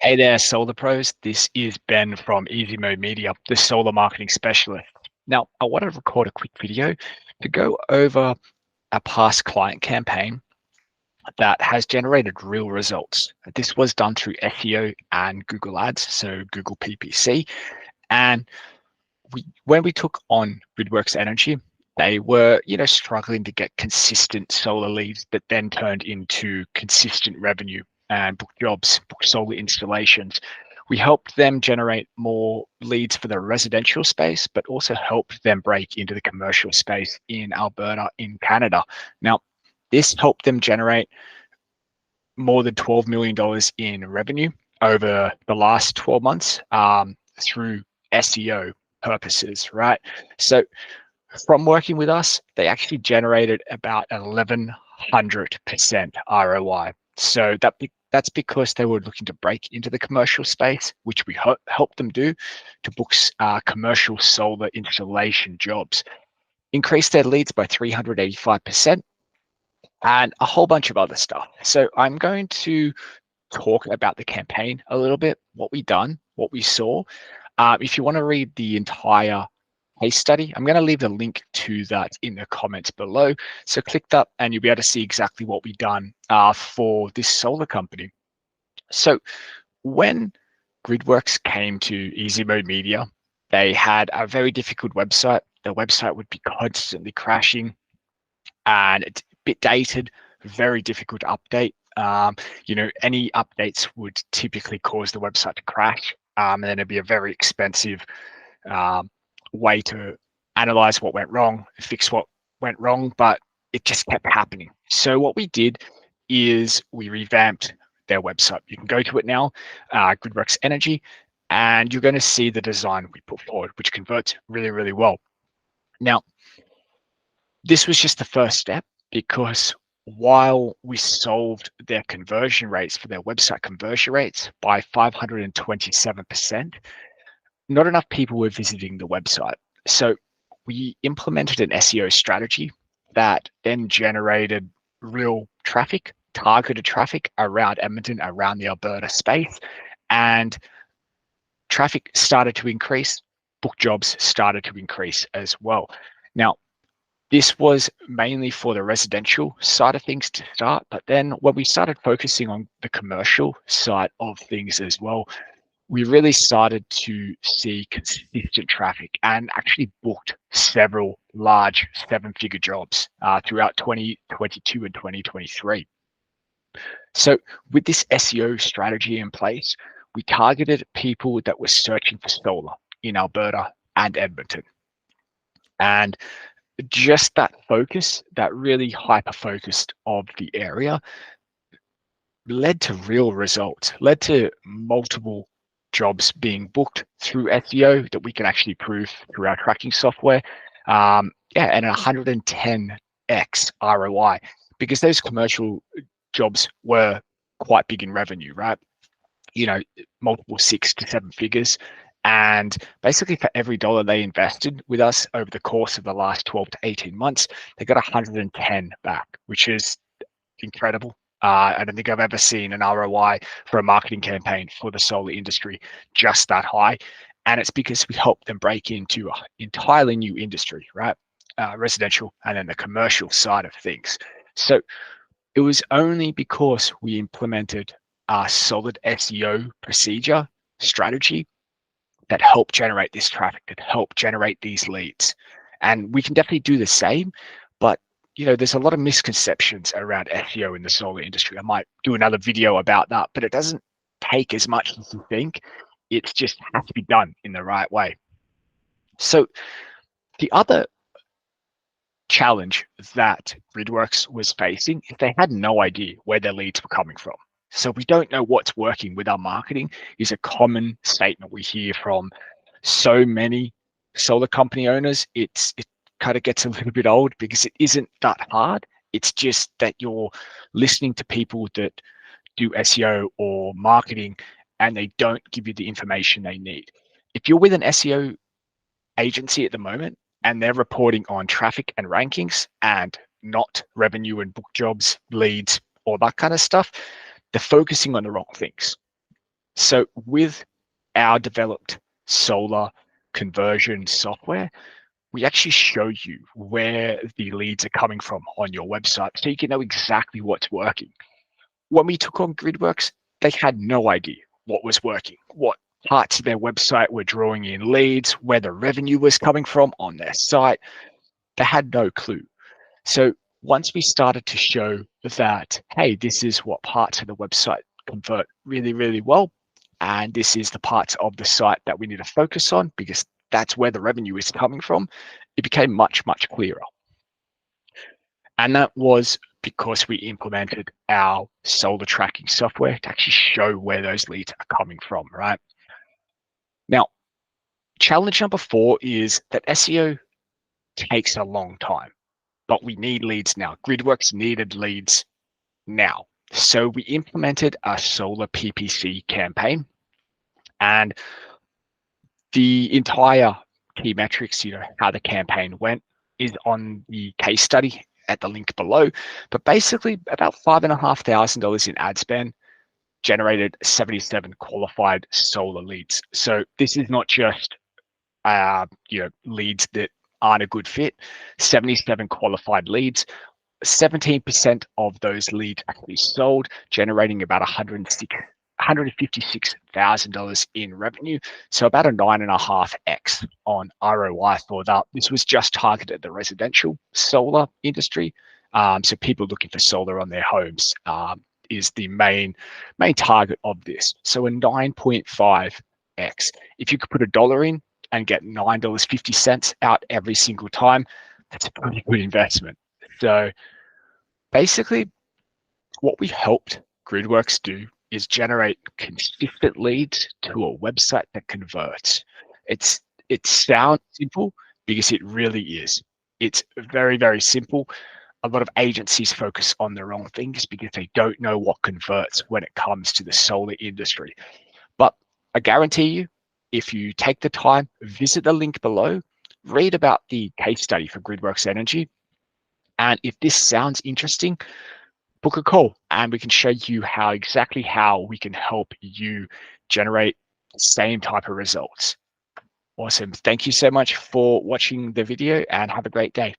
Hey there, Solar Pros. This is Ben from Easy Mode Media, the solar marketing specialist. Now, I want to record a quick video to go over a past client campaign that has generated real results. This was done through SEO and Google Ads, so Google PPC. And when we took on Gridworks Energy, they were, struggling to get consistent solar leads that then turned into consistent revenue and book jobs, book solar installations. We helped them generate more leads for the residential space, but also helped them break into the commercial space in Alberta, in Canada. Now, this helped them generate more than $12 million in revenue over the last 12 months through SEO purposes, right? So from working with us, they actually generated about 1100% ROI. So that's because they were looking to break into the commercial space, which we helped them do to book commercial solar installation jobs, increase their leads by 385%, and a whole bunch of other stuff. So I'm going to talk about the campaign a little bit, what we done, what we saw. If you want to read the entire case study, I'm going to leave the link to that in the comments below. So click that and you'll be able to see exactly what we've done for this solar company. So when Gridworks came to Easy Mode Media, they had a very difficult website. The website would be constantly crashing and it's a bit dated, very difficult to update. Any updates would typically cause the website to crash, and then it'd be a very expensive way to analyze what went wrong, fix what went wrong, but it just kept happening. So what we did is we revamped their website. You can go to it now, Gridworks Energy, and you're going to see the design we put forward, which converts really, really well. Now, this was just the first step, because while we solved their conversion rates for their website conversion rates by 527%, not enough people were visiting the website. So we implemented an SEO strategy that then generated real traffic, targeted traffic around Edmonton, around the Alberta space, and traffic started to increase, book jobs started to increase as well. Now, this was mainly for the residential side of things to start, but then when we started focusing on the commercial side of things as well, we really started to see consistent traffic and actually booked several large seven-figure jobs throughout 2022 and 2023. So with this SEO strategy in place, we targeted people that were searching for solar in Alberta and Edmonton. And just that focus, that really hyper-focused of the area, led to real results, led to multiple jobs being booked through SEO that we can actually prove through our tracking software. And 110x ROI, because those commercial jobs were quite big in revenue, right? Multiple 6 to 7 figures. And basically for every dollar they invested with us over the course of the last 12 to 18 months, they got 110 back, which is incredible. I don't think I've ever seen an ROI for a marketing campaign for the solar industry just that high. And it's because we helped them break into an entirely new industry, right? Residential and then the commercial side of things. So it was only because we implemented a solid SEO procedure strategy that helped generate this traffic, that helped generate these leads. And we can definitely do the same, but there's a lot of misconceptions around SEO in the solar industry. I might do another video about that, but it doesn't take as much as you think. It just has to be done in the right way. So the other challenge that Gridworks was facing is they had no idea where their leads were coming from. So we don't know what's working with our marketing is a common statement we hear from so many solar company owners. It kind of gets a little bit old because it isn't that hard. It's just that you're listening to people that do SEO or marketing and they don't give you the information they need. If you're with an SEO agency at the moment and they're reporting on traffic and rankings and not revenue and book jobs, leads, all that kind of stuff, they're focusing on the wrong things. So with our developed solar conversion software, we actually show you where the leads are coming from on your website so you can know exactly what's working. When we took on GridWorks, they had no idea what was working, what parts of their website were drawing in leads, where the revenue was coming from on their site. They had no clue. So once we started to show that, hey, this is what parts of the website convert really, really well, and this is the parts of the site that we need to focus on because that's where the revenue is coming from, it became much, much clearer. And that was because we implemented our solar tracking software to actually show where those leads are coming from, right? Now, challenge number 4 is that SEO takes a long time, but we need leads now. GridWorks needed leads now. So we implemented a solar PPC campaign, and the entire key metrics, how the campaign went, is on the case study at the link below. But basically, about $5,500 in ad spend generated 77 qualified solar leads. So this is not just leads that aren't a good fit. 77 qualified leads. 17% of those leads actually sold, generating about $156,000 in revenue. So about a 9.5x on ROI for that. This was just targeted at the residential solar industry. So people looking for solar on their homes is the main target of this. So a 9.5x. If you could put $1 in and get $9.50 out every single time, that's a pretty good investment. So basically, what we helped GridWorks do is generate consistent leads to a website that converts. It sounds simple because it really is. It's very, very simple. A lot of agencies focus on the wrong things because they don't know what converts when it comes to the solar industry. But I guarantee you, if you take the time, visit the link below, read about the case study for GridWorks Energy, and if this sounds interesting, book a call and we can show you exactly how we can help you generate the same type of results. Awesome. Thank you so much for watching the video and have a great day.